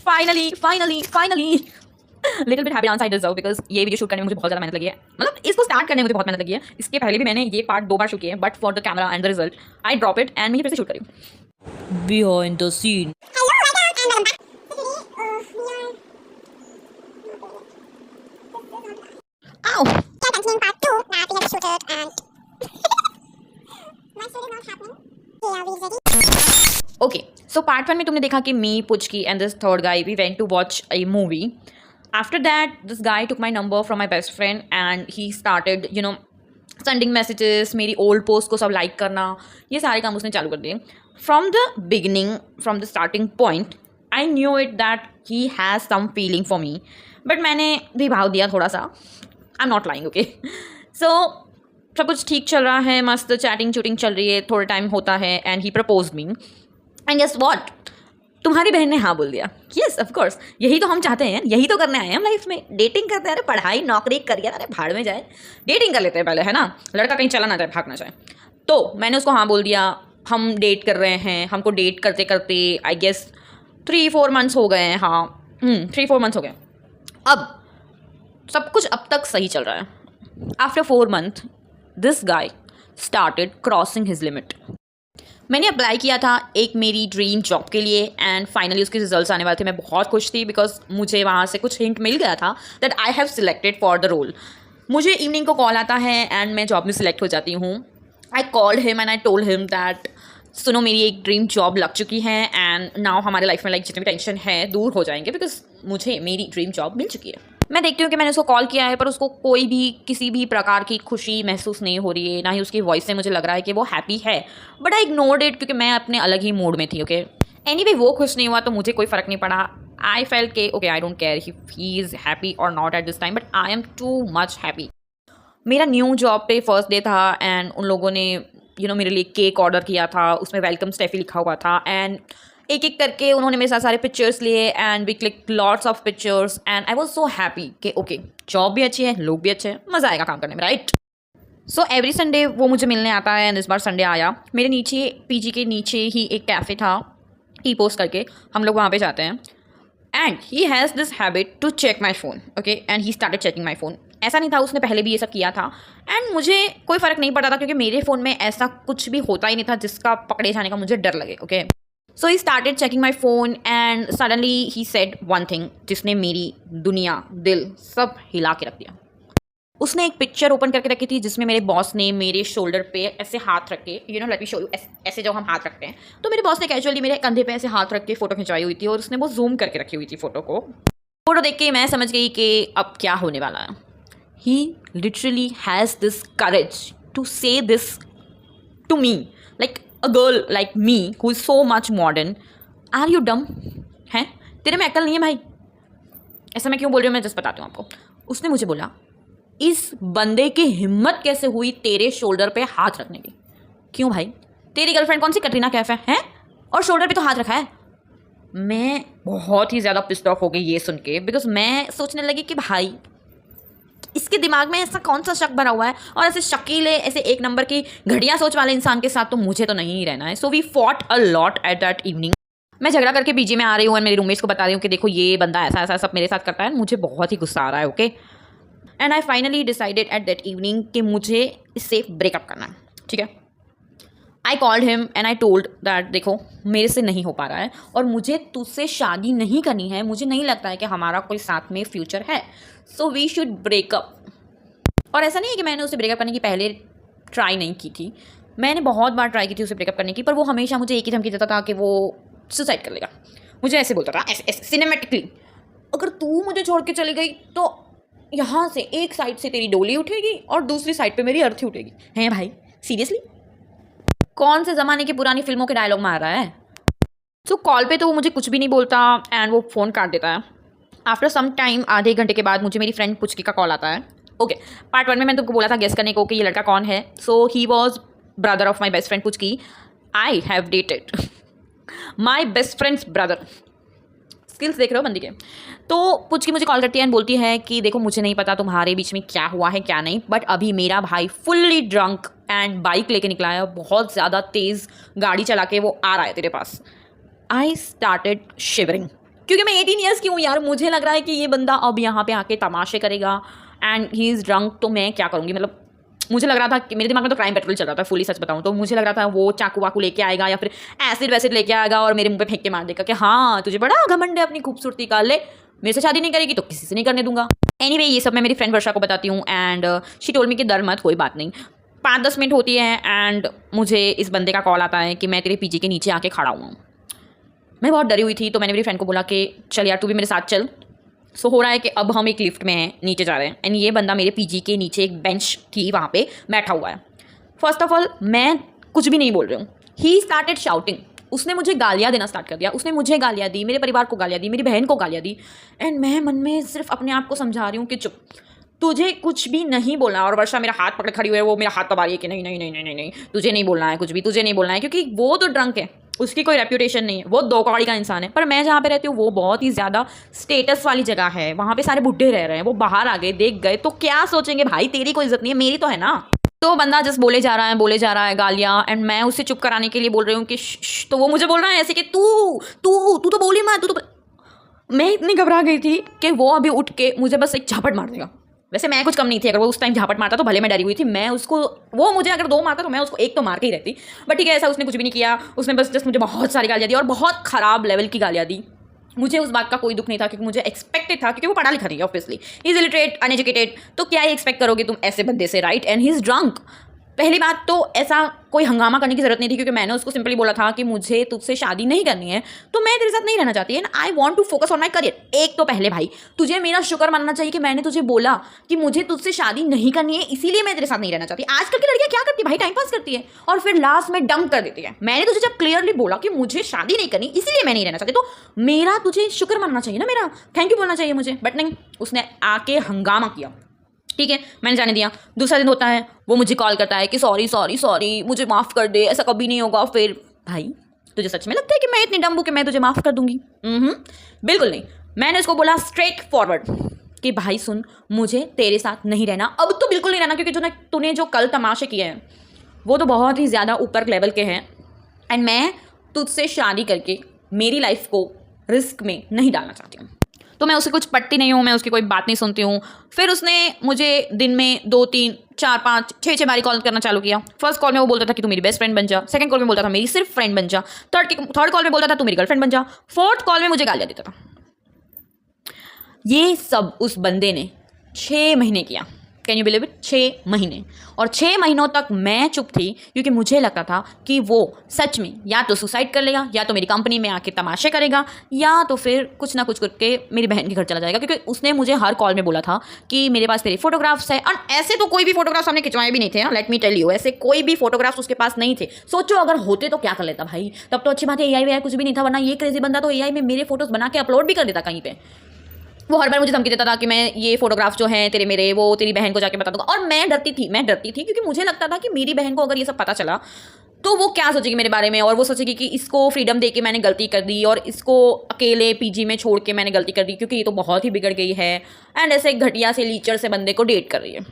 Finally little bit happy dance I deserve, because ये video shoot करने में मुझे बहुत ज़्यादा मेहनत लगी है। मतलब इसको स्टार्ट करने में मुझे बहुत मेहनत लगी है। इसके पहले भी मैंने ये पार्ट 2 बार शूट किया है, but for the camera and the result I drop it and मैं ये फिर से शूट करी हूँ। Behind the scene. Ow! Okay, so part 1 में तुमने देखा कि me, Puchki and this third guy we went to watch a movie. After that this guy took my number from my best friend and he started sending messages, मेरी old post को सब like करना, ये सारे काम उसने चालू कर दिए. From the beginning, from the starting point I knew it that he has some feeling for me, but मैंने भी भाव दिया थोड़ा सा. I am not lying. Okay, so सब कुछ ठीक चल रहा है, मस्त चैटिंग चूटिंग चल रही है, थोड़ा टाइम होता है and he propose me. And guess what, तुम्हारी बहन ने हाँ बोल दिया. येस ऑफ कोर्स, यही तो हम चाहते हैं, यही तो करने आए हैं हम लाइफ में. डेटिंग करते हैं, अरे पढ़ाई नौकरी करियर, अरे भाड़ में जाए, डेटिंग कर लेते हैं पहले, है ना. लड़का कहीं चला ना जाए, भाग ना जाए. तो मैंने उसको हाँ बोल दिया. हम डेट कर रहे हैं, हमको डेट करते करते आई गेस 3-4 मंथ्स हो गए हैं. हाँ 3-4 मंथ्स हो गए. अब सब कुछ अब तक सही चल रहा है. After 4 month this guy started crossing his limit. मैंने अप्लाई किया था एक मेरी ड्रीम जॉब के लिए एंड फाइनली उसके रिजल्ट्स आने वाले थे. मैं बहुत खुश थी बिकॉज मुझे वहाँ से कुछ हिंट मिल गया था that I have selected for the role. मुझे इवनिंग को कॉल आता है एंड मैं जॉब में सिलेक्ट हो जाती हूँ. I called him and I told him that सुनो, मेरी एक ड्रीम जॉब लग चुकी है एंड नाउ हमारे लाइफ में लाइक जितने भी टेंशन है दूर हो जाएंगे बिकॉज मुझे मेरी ड्रीम जॉब मिल चुकी है. मैं देखती हूँ कि मैंने उसको कॉल किया है पर उसको कोई भी किसी भी प्रकार की खुशी महसूस नहीं हो रही है, ना ही उसकी वॉइस से मुझे लग रहा है कि वो हैप्पी है. बट आई इग्नोर्ड इट क्योंकि मैं अपने अलग ही मूड में थी. ओके, एनीवे वो खुश नहीं हुआ तो मुझे कोई फ़र्क नहीं पड़ा. आई फेल्ट के okay, I don't care if he is happy और not at this time, but I am too much happy. मेरा न्यू जॉब पे फर्स्ट डे था एंड उन लोगों ने मेरे लिए केक ऑर्डर किया था. उसमें वेलकम स्टेफी लिखा हुआ था एंड एक एक करके उन्होंने मेरे साथ सारे पिक्चर्स लिए and we click lots of pictures and I was so happy कि ओके, जॉब भी अच्छी है, लोग भी अच्छे हैं, मज़ा आएगा काम करने में, राइट. सो एवरी संडे वो मुझे मिलने आता है एंड इस बार संडे आया. मेरे नीचे पीजी के नीचे ही एक कैफ़े था, टी पोस्ट करके हम लोग वहाँ पे जाते हैं and he has this habit to check my phone. Okay, and he started checking my phone. ऐसा नहीं था, उसने पहले भी ये सब किया था एंड मुझे कोई फ़र्क नहीं पड़ता था क्योंकि मेरे फ़ोन में ऐसा कुछ भी होता ही नहीं था जिसका पकड़े जाने का मुझे डर लगे. Okay, so he started checking my phone and suddenly he said one thing जिसने मेरी दुनिया, दिल सब हिला के रख दिया. उसने एक पिक्चर ओपन करके रखी थी जिसमें मेरे बॉस ने मेरे शोल्डर पे ऐसे हाथ रख के, लेट मी शो यू, ऐसे जो हम हाथ रखते हैं, तो मेरे बॉस ने कैजुअली मेरे कंधे पे ऐसे हाथ रख के फ़ोटो खिंचवाई हुई थी और उसने वो जूम करके रखी हुई थी फ़ोटो को. फ़ोटो देख के मैं समझ गई कि अब क्या होने वाला है. He literally has this courage to say this to me, like a girl like me who is so much modern. Are you dumb? हैं, तेरे में अक्ल नहीं है भाई. ऐसा मैं क्यों बोल रही हूँ, मैं जस्ट बताती हूँ आपको. उसने मुझे बोला, इस बंदे की हिम्मत कैसे हुई तेरे शोल्डर पे हाथ रखने की. क्यों भाई, तेरी गर्लफ्रेंड कौन सी कटरीना कैफ है और शोल्डर पे तो हाथ रखा है. मैं बहुत ही ज़्यादा पिस्ड ऑफ हो गई ये सुन के बिकॉज मैं सोचने लगी कि भाई इसके दिमाग में ऐसा कौन सा शक भरा हुआ है और ऐसे शकीले, ऐसे एक नंबर की घटिया सोच वाले इंसान के साथ तो मुझे तो नहीं रहना है. So we fought a lot at that evening. मैं झगड़ा करके पीजी में आ रही हूँ और मेरी रूममेट्स को बता रही हूँ कि देखो ये बंदा ऐसा ऐसा सब मेरे साथ करता है. मुझे बहुत ही गुस्सा आ रहा है. Okay, and I finally decided at that evening कि मुझे इससे ब्रेकअप करना है. ठीक है, I called him and I told that देखो मेरे से नहीं हो पा रहा है और मुझे तुझसे शादी नहीं करनी है. मुझे नहीं लगता है कि हमारा कोई साथ में फ्यूचर है. So we should break up. और ऐसा नहीं है कि मैंने उसे ब्रेकअप करने की पहले ट्राई नहीं की थी. मैंने बहुत बार ट्राई की थी उसे ब्रेकअप करने की, पर वो हमेशा मुझे एक ही धमकी देता था कि वो सुसाइड कर लेगा. मुझे ऐसे बोलता था, ऐसे ऐसे सिनेमेटिकली, अगर तू मुझे छोड़ के चली गई तो यहाँ से एक साइड से तेरी डोली उठेगी और दूसरी साइड पे मेरी अर्थी उठेगी. हैं भाई, सीरियसली कौन से ज़माने की पुरानी फिल्मों के डायलॉग मार रहा है. सो कॉल पे तो वो मुझे कुछ भी नहीं बोलता एंड वो फ़ोन काट देता है. आफ्टर सम टाइम, आधे घंटे के बाद मुझे मेरी फ्रेंड पुचकी का कॉल आता है. ओके, पार्ट 1 में मैंने तुमको बोला था गेस करने को कि ये लड़का कौन है. So he was brother of my best friend Puchki. I have dated my best friend's brother. Skills देख रहे हो बंदी के. तो पुचकी मुझे कॉल करती है एंड बोलती है कि देखो मुझे नहीं पता तुम्हारे बीच में क्या हुआ है क्या नहीं, बट अभी मेरा भाई फुल्ली ड्रंक एंड बाइक लेके निकला है, बहुत ज़्यादा तेज़ गाड़ी चला के वो आ रहा है तेरे पास. I started shivering. क्योंकि मैं 18 ईयर्स की हूँ यार, मुझे लग रहा है कि ये बंदा अब यहाँ पे आके तमाशे करेगा एंड ही इज़ ड्रंक, तो मैं क्या करूँगी। मतलब मुझे लग रहा था कि मेरे दिमाग में तो क्राइम पेट्रोल चल रहा था, फुली सच बताऊँ तो मुझे लग रहा था वो चाकू वाकू लेके आएगा या फिर एसिड वैसिड लेके आएगा और मेरे मुंह पे फेंक के मार देगा कि हाँ तुझे बड़ा घमंड है अपनी खूबसूरती का, ले मेरे से शादी नहीं करेगी तो किसी से नहीं करने दूंगा। एनीवे ये सब मैं मेरी फ्रेंड वर्षा को बताती हूँ एंड शी टोल्ड मी कि डर मत, कोई बात नहीं। 5-10 मिनट होती है एंड मुझे इस बंदे का कॉल आता है कि मैं तेरे पीजी के नीचे आके खड़ा हुआ हूँ। मैं बहुत डरी हुई थी, तो मैंने मेरी फ्रेंड को बोला कि चल यार तू भी मेरे साथ चल। सो हो रहा है कि अब हम एक लिफ्ट में हैं, नीचे जा रहे हैं एंड ये बंदा मेरे पीजी के नीचे एक बेंच थी वहाँ पे बैठा हुआ है। फर्स्ट ऑफ ऑल मैं कुछ भी नहीं बोल रही हूँ, ही स्टार्टेड शाउटिंग। उसने मुझे गालियाँ देना स्टार्ट कर दिया, उसने मुझे गालियाँ दी, मेरे परिवार को गालियाँ दी, मेरी बहन को गालियाँ दी एंड मैं मन में सिर्फ अपने आप को समझा रही हूँ कि चुप, तुझे कुछ भी नहीं बोलना। और वर्षा मेरा हाथ पकड़े खड़ी हुई है, वो मेरा हाथ दबा रही है कि नहीं नहीं नहीं नहीं नहीं नहीं तुझे नहीं बोलना है कुछ भी, तुझे नहीं बोलना है, क्योंकि वो तो ड्रंक है, उसकी कोई रेप्यूटेशन नहीं है, वो दो कौड़ी का इंसान है। पर मैं जहाँ पे रहती हूँ वो बहुत ही ज़्यादा स्टेटस वाली जगह है, वहाँ पे सारे बुढ़े रह रहे हैं, वो बाहर आ गए देख गए तो क्या सोचेंगे भाई, तेरी कोई इज्जत नहीं है, मेरी तो है ना। तो बंदा जस्ट बोले जा रहा है गालियाँ एंड मैं उसे चुप कराने के लिए बोल रही हूँ कि तो वो मुझे बोल रहा है ऐसे कि तू तू तू तो बोली मत, तू तो। मैं इतनी घबरा गई थी कि वो अभी उठ के मुझे बस एक झापट मार देगा। वैसे मैं कुछ कम नहीं थी, अगर वो उस टाइम झापट मारता तो भले मैं डरी हुई थी, मैं उसको, वो मुझे अगर 2 मारता तो मैं उसको 1 तो मार के ही रहती। बट ठीक है, ऐसा उसने कुछ भी नहीं किया, उसने बस जस्ट मुझे बहुत सारी गालियाँ दी और बहुत ख़राब लेवल की गालियाँ दी। मुझे उस बात का कोई दुख नहीं था क्योंकि मुझे एक्सपेक्टेड था, क्योंकि वो पढ़ा लिखा नहीं है obviously, he is illiterate uneducated, तो क्या ही एक्सपेक्ट करोगे तुम ऐसे बंदे से, right. And he is drunk. पहली बात तो ऐसा कोई हंगामा करने की जरूरत नहीं थी क्योंकि मैंने उसको सिंपली बोला था कि मुझे तुझसे शादी नहीं करनी है, तो मैं तेरे साथ नहीं रहना चाहती and I want to focus on my career. एक तो पहले भाई तुझे मेरा शुक्र मानना चाहिए कि मैंने तुझे बोला कि मुझे तुझसे शादी नहीं करनी है, इसीलिए मैं तेरे साथ नहीं रहना चाहती। आजकल की लड़कियां क्या करती है भाई, टाइम पास करती है और फिर लास्ट में डंप कर देती है। मैंने तुझे जब क्लियरली बोला कि मुझे शादी नहीं करनी इसलिए मैं नहीं रहना चाहती, तो मेरा तुझे शुक्र मानना चाहिए ना, मेरा थैंक यू बोलना चाहिए मुझे। बट नहीं, उसने आके हंगामा किया। ठीक है, मैंने जाने दिया। दूसरा दिन होता है, वो मुझे कॉल करता है कि सॉरी सॉरी सॉरी मुझे माफ़ कर दे, ऐसा कभी नहीं होगा। फिर भाई तुझे सच में लगता है कि मैं इतनी डम्ब हूँ कि मैं तुझे माफ़ कर दूंगी? बिल्कुल नहीं। मैंने उसको बोला स्ट्रेट फॉरवर्ड कि भाई सुन, मुझे तेरे साथ नहीं रहना, अब तो बिल्कुल नहीं रहना, क्योंकि तूने जो कल तमाशे किए हैं वो तो बहुत ही ज़्यादा ऊपर लेवल के हैं एंड मैं तुझसे शादी करके मेरी लाइफ को रिस्क में नहीं डालना चाहती हूँ। तो मैं उसे कुछ पढ़ती नहीं हूँ, मैं उसकी कोई बात नहीं सुनती हूँ। फिर उसने मुझे दिन में 2, 3, 4, 5, 6 बारी कॉल करना चालू किया। फर्स्ट कॉल में वो बोलता था कि तू मेरी बेस्ट फ्रेंड बन जा, सेकंड कॉल में बोलता था मेरी सिर्फ फ्रेंड बन जा, थर्ड कॉल में बोलता था तू मेरी गर्लफ्रेंड बन जा, फोर्थ कॉल में मुझे गालियाँ देता था। ये सब उस बंदे ने 6 महीने किया। Can you believe it? 6 महीने। और 6 महीनों तक मैं चुप थी क्योंकि मुझे लगता था कि वो सच में या तो सुसाइड कर लेगा, या तो मेरी कंपनी में आके तमाशे करेगा, या तो फिर कुछ ना कुछ करके मेरी बहन के घर चला जाएगा। क्योंकि उसने मुझे हर कॉल में बोला था कि मेरे पास तेरे फोटोग्राफ्स है, और ऐसे तो कोई भी फोटोग्राफ्स हमने खिंचवाए भी नहीं थे, लेट मी टेल यू, ऐसे कोई भी फोटोग्राफ्स उसके पास नहीं थे। सोचो अगर होते तो क्या कर लेता भाई, तब तो अच्छी बात है, एआई वेआई कुछ भी नहीं था, वरना ये क्रेजी बंदा तो एआई में मेरे फोटोज बना के अपलोड भी कर देता कहीं पे। वो हर बार मुझे धमकी देता था कि मैं ये फोटोग्राफ्स जो हैं तेरे मेरे, वो तेरी बहन को जाके बता दूंगा। और मैं डरती थी क्योंकि मुझे लगता था कि मेरी बहन को अगर ये सब पता चला तो वो क्या सोचेगी मेरे बारे में, और वो सोचेगी कि इसको फ्रीडम दे के मैंने गलती कर दी और इसको अकेले पीजी में छोड़ के मैंने गलती कर दी, क्योंकि ये तो बहुत ही बिगड़ गई है एंड ऐसे घटिया से लीचर से बंदे को डेट कर रही है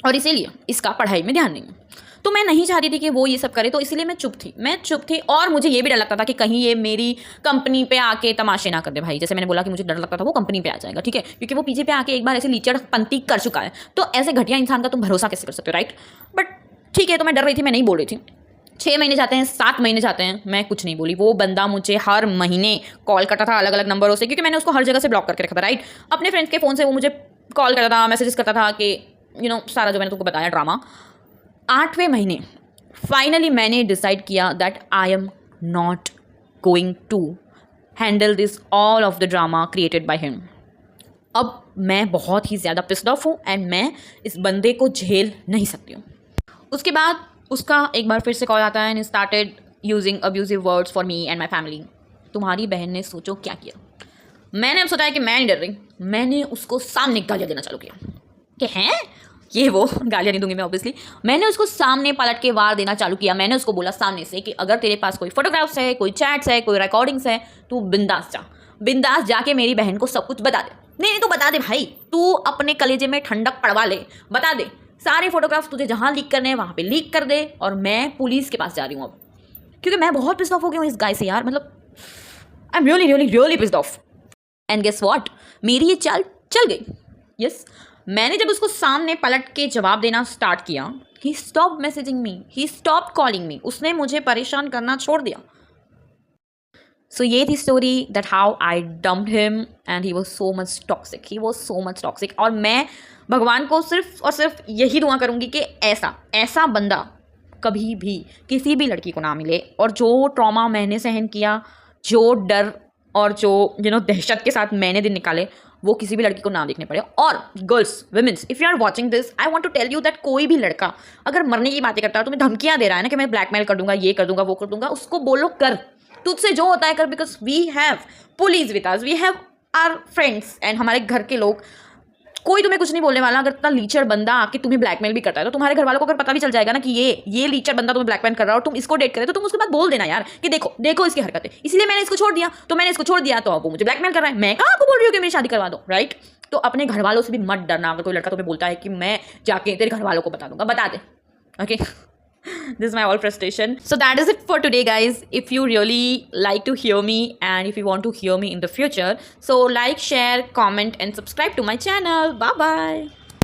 और इसीलिए इसका पढ़ाई में ध्यान नहीं है। तो मैं नहीं चाहती थी कि वो ये सब करे, तो इसीलिए मैं चुप थी। और मुझे ये भी डर लगता था कि कहीं ये मेरी कंपनी पे आके तमाशे ना कर दे भाई। जैसे मैंने बोला कि मुझे डर लगता था वो कंपनी पे आ जाएगा, ठीक है, क्योंकि वो पीछे पे आके एक बार ऐसे लीचड़ पंती कर चुका है, तो ऐसे घटिया इंसान का तुम भरोसा कैसे कर सकते हो, राइट। बट ठीक है, तो मैं डर रही थी, मैं नहीं बोल रही थी। 6 महीने जाते हैं, 7 महीने जाते हैं, मैं कुछ नहीं बोली। वो बंदा मुझे हर महीने कॉल करता था अलग अलग नंबरों से, क्योंकि मैंने उसको हर जगह से ब्लॉक करके रखा था, राइट। अपने फ्रेंड्स के फ़ोन से वो मुझे कॉल करता था, मैसेजेस करता था कि सारा जो मैंने तुमको बताया ड्रामा। 8वें महीने फाइनली मैंने डिसाइड किया that I am not going to handle this all of the drama created by him. अब मैं बहुत ही ज़्यादा पिस्ड ऑफ हूँ एंड मैं इस बंदे को झेल नहीं सकती हूँ। उसके बाद उसका एक बार फिर से कॉल आता है and started using abusive words for me and my family. तुम्हारी बहन ने सोचो क्या किया। मैंने अब सोचा है कि मैं नहीं डर रही, मैंने उसको सामने गालियाँ देना चालू किया कि हैं ये वो, गालियाँ नहीं दूंगी मैं ऑब्वियसली। मैंने उसको सामने पलट के वार देना चालू किया। मैंने उसको बोला सामने से कि अगर तेरे पास कोई फोटोग्राफ्स है, कोई चैट्स है, कोई रिकॉर्डिंग्स है, तू बिंदास जाके मेरी बहन को सब कुछ बता दे। नहीं तो बता दे भाई, तू अपने कलेजे में ठंडक पड़वा ले, बता दे सारे फोटोग्राफ्स तुझे जहाँ लीक करने हैं वहाँ पे लीक कर दे, और मैं पुलिस के पास जा रही हूँ अब, क्योंकि मैं बहुत पिस्ड ऑफ हो गई हूँ इस गाय से यार। मतलब I am really pissed off. And guess what, मेरी ये चाल चल गई. यस, मैंने जब उसको सामने पलट के जवाब देना स्टार्ट किया, ही स्टॉप मैसेजिंग मी, ही स्टॉप कॉलिंग मी. उसने मुझे परेशान करना छोड़ दिया. सो ये थी story that how I dumped him and he was so much toxic, he was so much toxic. और मैं भगवान को सिर्फ और सिर्फ यही दुआ करूँगी कि ऐसा बंदा कभी भी किसी भी लड़की को ना मिले. और जो ट्रॉमा मैंने सहन किया, जो डर और जो दहशत के साथ मैंने दिन निकाले, वो किसी भी लड़की को ना देखने पड़े. और girls, womens, if you are watching this, I want to tell you that कोई भी लड़का अगर मरने की बातें करता है, तुम्हें धमकियाँ दे रहा है ना कि मैं ब्लैकमेल कर दूंगा, ये कर दूंगा, वो कर दूंगा, उसको बोलो कर, तुझसे जो होता है कर. Because we have police with us, we have our friends and हमारे घर के लोग. कोई तुम्हें कुछ नहीं बोलने वाला. अगर इतना लीचर बंदा आके तुम्हें ब्लैकमेल भी करता है तो तुम्हारे घर वालों को अगर पता भी चल जाएगा ना कि ये लीचर बंदा तुम्हें ब्लैकमेल कर रहा है और तुम इसको डेट करे, तो तुम उसके बाद बोल देना यार कि देखो इसकी हरकतें, इसलिए मैंने इसको छोड़ दिया, तो अब वो मुझे ब्लैकमेल कर रहा है. मैं कहाँ आपको बोल रही हूँ कि मेरी शादी करवा दो, राइट? तो अपने घर वालों से भी मत डरना. अगर कोई लड़का तुम्हें बोलता है कि मैं जाके तेरे घर वालों को बता दूंगा, बता दे. Okay, this is my all frustration. So that is it for today, guys. If you really like to hear me and if you want to hear me in the future, so like, share, comment and subscribe to my channel. Bye bye.